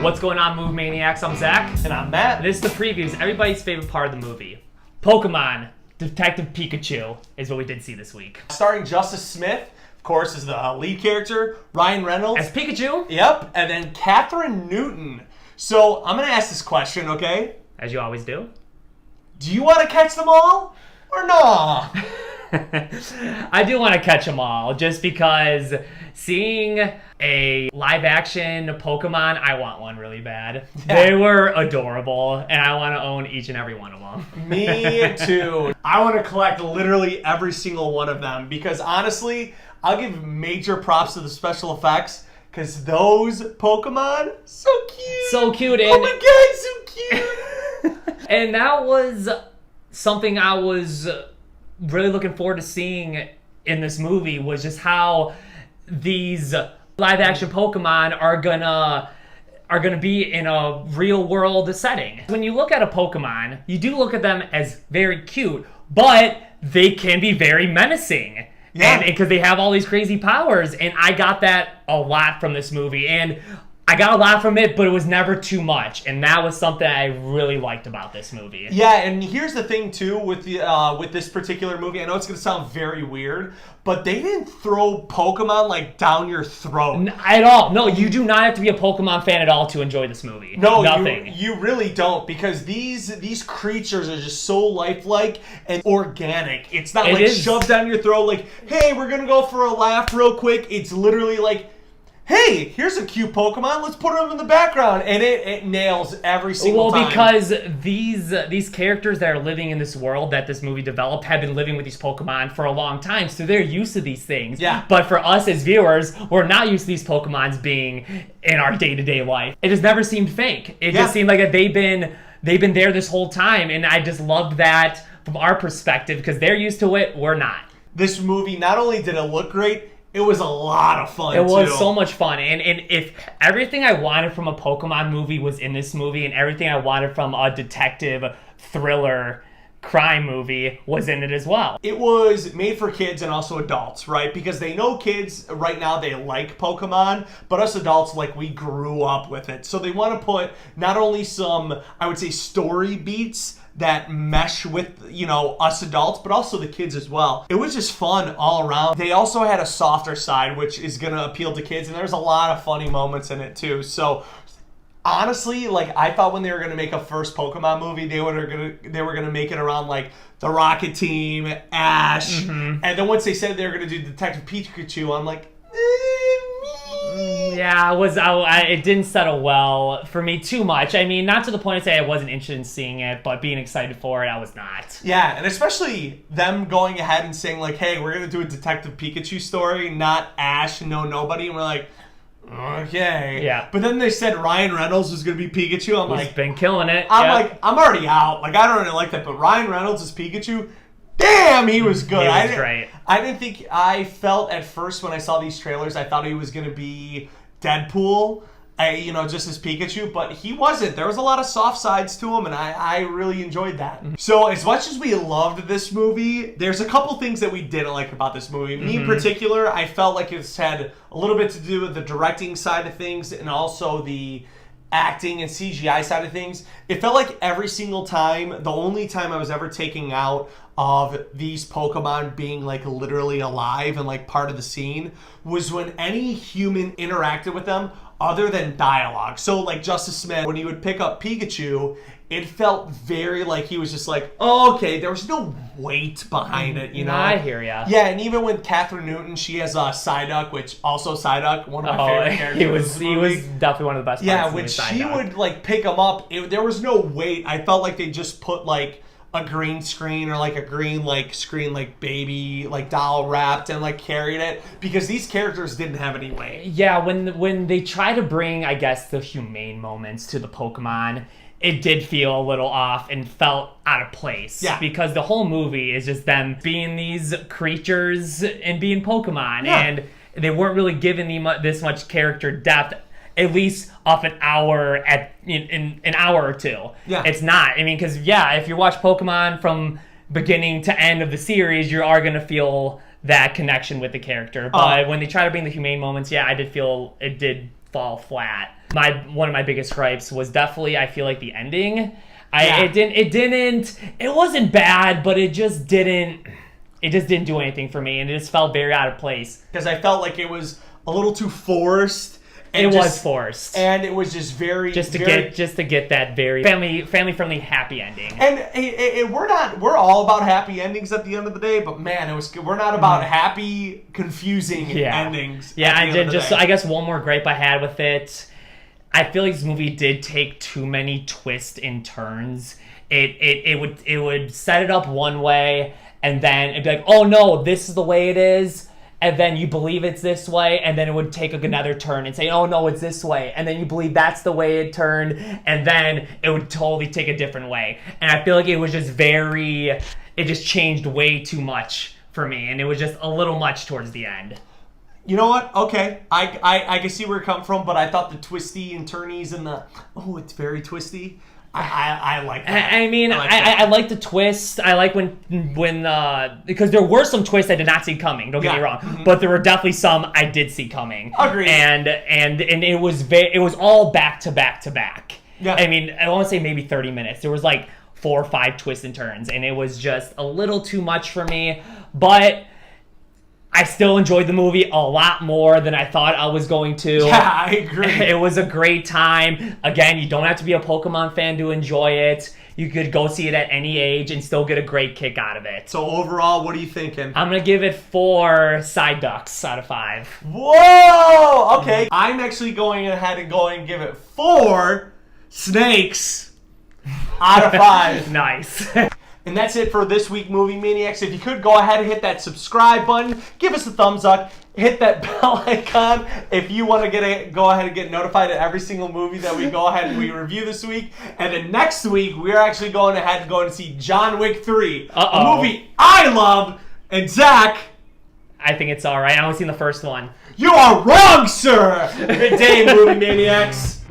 What's going on, Move Maniacs? I'm Zach. And I'm Matt. This is the previews, everybody's favorite part of the movie. Pokemon Detective Pikachu is what we did see this week. Starring Justice Smith, of course, is the lead character. Ryan Reynolds. As Pikachu. Yep. And then Catherine Newton. So I'm going to ask this question, okay? As you always do. Do you want to catch them all or no? I do want to catch them all, just because seeing a live-action Pokemon, I want one really bad. Yeah. They were adorable, and I want to own each and every one of them. Me too. I want to collect literally every single one of them, because honestly, I'll give major props to the special effects, because those Pokemon, so cute. So cute. Oh my god, so cute. And that was something I was really looking forward to seeing in this movie, was just how these live action Pokemon are gonna be in a real world setting. When you look at a Pokemon, you do look at them as very cute, but they can be very menacing. Yeah. And because they have all these crazy powers, and I got that a lot from this movie, and I got a lot from it, but it was never too much, and that was something I really liked about this movie. Yeah, and here's the thing too with this particular movie. I know it's gonna sound very weird, but they didn't throw Pokemon like down your throat at all. No, you do not have to be a Pokemon fan at all to enjoy this movie. No, nothing. You really don't, because these creatures are just so lifelike and organic. It's not shoved down your throat like, hey, we're gonna go for a laugh real quick. It's literally like, hey, here's a cute Pokemon, let's put them in the background. And it nails every single time. Well, because these characters that are living in this world that this movie developed have been living with these Pokemon for a long time, so they're used to these things. Yeah. But for us as viewers, we're not used to these Pokemons being in our day-to-day life. It just never seemed fake. It just seemed like they've been there this whole time, and I just loved that from our perspective, because they're used to it, we're not. This movie, not only did it look great, it was a lot of fun, It was so much fun. And if everything I wanted from a Pokemon movie was in this movie, and everything I wanted from a detective thriller crime movie was in it as well. It was made for kids and also adults, right? Because they know kids right now, they like Pokemon, but us adults, like, we grew up with it. So they want to put not only some, I would say, story beats that mesh with, us adults, but also the kids as well. It was just fun all around. They also had a softer side, which is going to appeal to kids, and there's a lot of funny moments in it too. So honestly, I thought when they were going to make a first Pokemon movie, they were going to make it around the Rocket Team, Ash, and then once they said they were going to do Detective Pikachu, I'm like, yeah, it didn't settle well for me too much. I mean, not to the point to say I wasn't interested in seeing it, but being excited for it, I was not. Yeah, and especially them going ahead and saying hey, we're going to do a Detective Pikachu story, not Ash, nobody, and we're like, okay. Yeah. But then they said Ryan Reynolds was going to be Pikachu. He's been killing it. I'm already out. I don't really like that, but Ryan Reynolds is Pikachu. Damn, he was good. He was great. I felt at first when I saw these trailers, I thought he was going to be Deadpool, just as Pikachu, but he wasn't. There was a lot of soft sides to him, and I really enjoyed that. So as much as we loved this movie, there's a couple things that we didn't like about this movie. Me in particular, I felt like it's had a little bit to do with the directing side of things and also the acting and CGI side of things. It felt like every single time, the only time I was ever taking out of these Pokemon being literally alive and part of the scene was when any human interacted with them other than dialogue. So Justice Smith, when he would pick up Pikachu, it felt very he was just okay, there was no weight behind it, No, I hear ya. Yeah, and even with Catherine Newton, she has Psyduck, which also Psyduck, one of my favorite characters. He was definitely one of the best. Yeah, when she would pick him up, there was no weight. I felt like they just put a green screen or a green screen baby doll wrapped and carried it, because these characters didn't have any weight. Yeah, when they try to bring, I guess, the humane moments to the Pokemon, it did feel a little off and felt out of place. Yeah. Because the whole movie is just them being these creatures and being Pokemon, yeah. And they weren't really giving this much character depth, at least off an hour in an hour or two. Yeah. It's not. I mean, because, if you watch Pokemon from beginning to end of the series, you are going to feel that connection with the character. But when they try to bring the humane moments, I did feel it did fall flat. One of my biggest gripes was definitely, I feel like, the ending. Yeah. It wasn't bad, but it just didn't do anything for me, and it just felt very out of place. Because I felt like it was a little too forced. It was forced, and it was just very just to get that very family friendly happy ending. And we're all about happy endings at the end of the day, but man, we're not about happy, confusing endings. Yeah, I guess one more gripe I had with it. I feel like this movie did take too many twists and turns. It would set it up one way, and then it'd be like, oh no, this is the way it is. And then you believe it's this way, and then it would take another turn and say, oh no, it's this way. And then you believe that's the way it turned, and then it would totally take a different way. And I feel like it was just it just changed way too much for me, and it was just a little much towards the end. You know what? Okay, I can see where it comes from, but I thought the twisty and turnies and it's very twisty. I like that. I like the twist. I like when because there were some twists I did not see coming. Don't get me wrong, but there were definitely some I did see coming. Agreed. And it was all back to back to back. Yeah. I mean, I want to say maybe 30 minutes. There was like 4 or 5 twists and turns, and it was just a little too much for me. But I still enjoyed the movie a lot more than I thought I was going to. Yeah, I agree. It was a great time. Again, you don't have to be a Pokemon fan to enjoy it. You could go see it at any age and still get a great kick out of it. So overall, what are you thinking? I'm going to give it 4 side ducks out of 5. Whoa! Okay. I'm actually going ahead and give it 4 snakes out of 5. Nice. And that's it for this week, Movie Maniacs. If you could, go ahead and hit that subscribe button. Give us a thumbs up. Hit that bell icon if you want to go ahead and get notified of every single movie that we go ahead and we review this week. And then next week, we're actually going ahead and going to see John Wick 3. A movie I love. And Zach, I think it's all right. I only seen the first one. You are wrong, sir. Good day, Movie Maniacs.